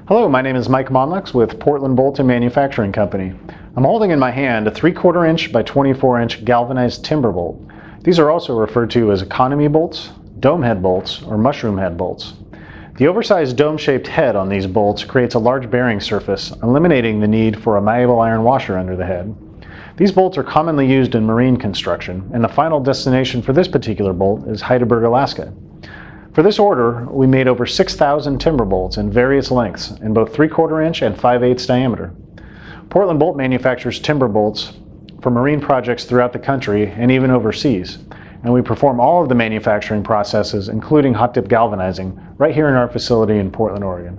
Hello, my name is Mike Monlux with Portland Bolt and Manufacturing Company. I'm holding in my hand a 3/4 inch by 24 inch galvanized timber bolt. These are also referred to as economy bolts, dome head bolts, or mushroom head bolts. The oversized dome-shaped head on these bolts creates a large bearing surface, eliminating the need for a malleable iron washer under the head. These bolts are commonly used in marine construction, and the final destination for this particular bolt is Heidelberg, Alaska. For this order, we made over 6,000 timber bolts in various lengths in both 3/4 inch and 5/8 diameter. Portland Bolt manufactures timber bolts for marine projects throughout the country and even overseas, and we perform all of the manufacturing processes, including hot-dip galvanizing, right here in our facility in Portland, Oregon.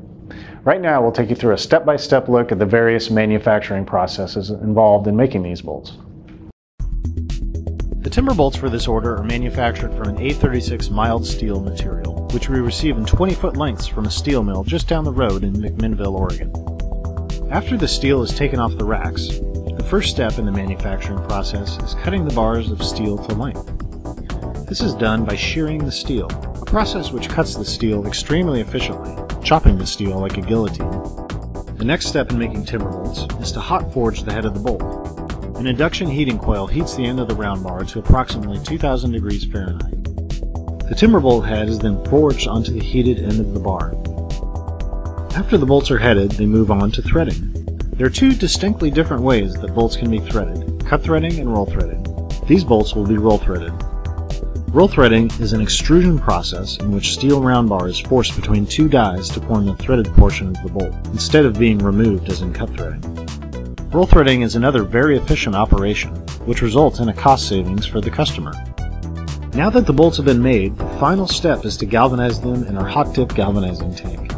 Right now, we'll take you through a step-by-step look at the various manufacturing processes involved in making these bolts. The timber bolts for this order are manufactured from an A36 mild steel material, which we receive in 20-foot lengths from a steel mill just down the road in McMinnville, Oregon. After the steel is taken off the racks, the first step in the manufacturing process is cutting the bars of steel to length. This is done by shearing the steel, a process which cuts the steel extremely efficiently, chopping the steel like a guillotine. The next step in making timber bolts is to hot forge the head of the bolt. An induction heating coil heats the end of the round bar to approximately 2000 degrees Fahrenheit. The timber bolt head is then forged onto the heated end of the bar. After the bolts are headed, they move on to threading. There are two distinctly different ways that bolts can be threaded: cut threading and roll threading. These bolts will be roll threaded. Roll threading is an extrusion process in which steel round bar is forced between two dies to form the threaded portion of the bolt, instead of being removed as in cut threading. Roll threading is another very efficient operation, which results in a cost savings for the customer. Now that the bolts have been made, the final step is to galvanize them in our hot-dip galvanizing tank.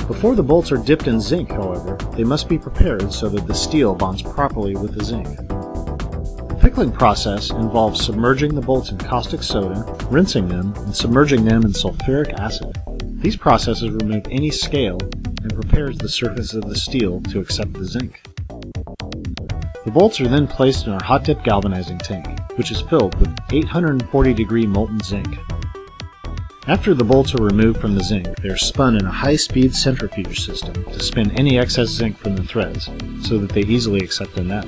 Before the bolts are dipped in zinc, however, they must be prepared so that the steel bonds properly with the zinc. The pickling process involves submerging the bolts in caustic soda, rinsing them, and submerging them in sulfuric acid. These processes remove any scale and prepares the surface of the steel to accept the zinc. The bolts are then placed in our hot-dip galvanizing tank, which is filled with 840-degree molten zinc. After the bolts are removed from the zinc, they are spun in a high-speed centrifuge system to spin any excess zinc from the threads, so that they easily accept the net.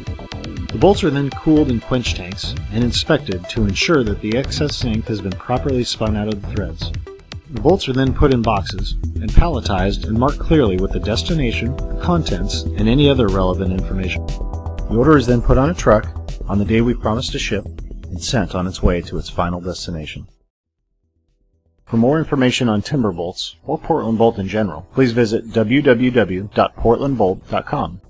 The bolts are then cooled in quench tanks and inspected to ensure that the excess zinc has been properly spun out of the threads. The bolts are then put in boxes and palletized and marked clearly with the destination, contents, and any other relevant information. The order is then put on a truck on the day we promised to ship and sent on its way to its final destination. For more information on timber bolts, or Portland Bolt in general, please visit www.portlandbolt.com.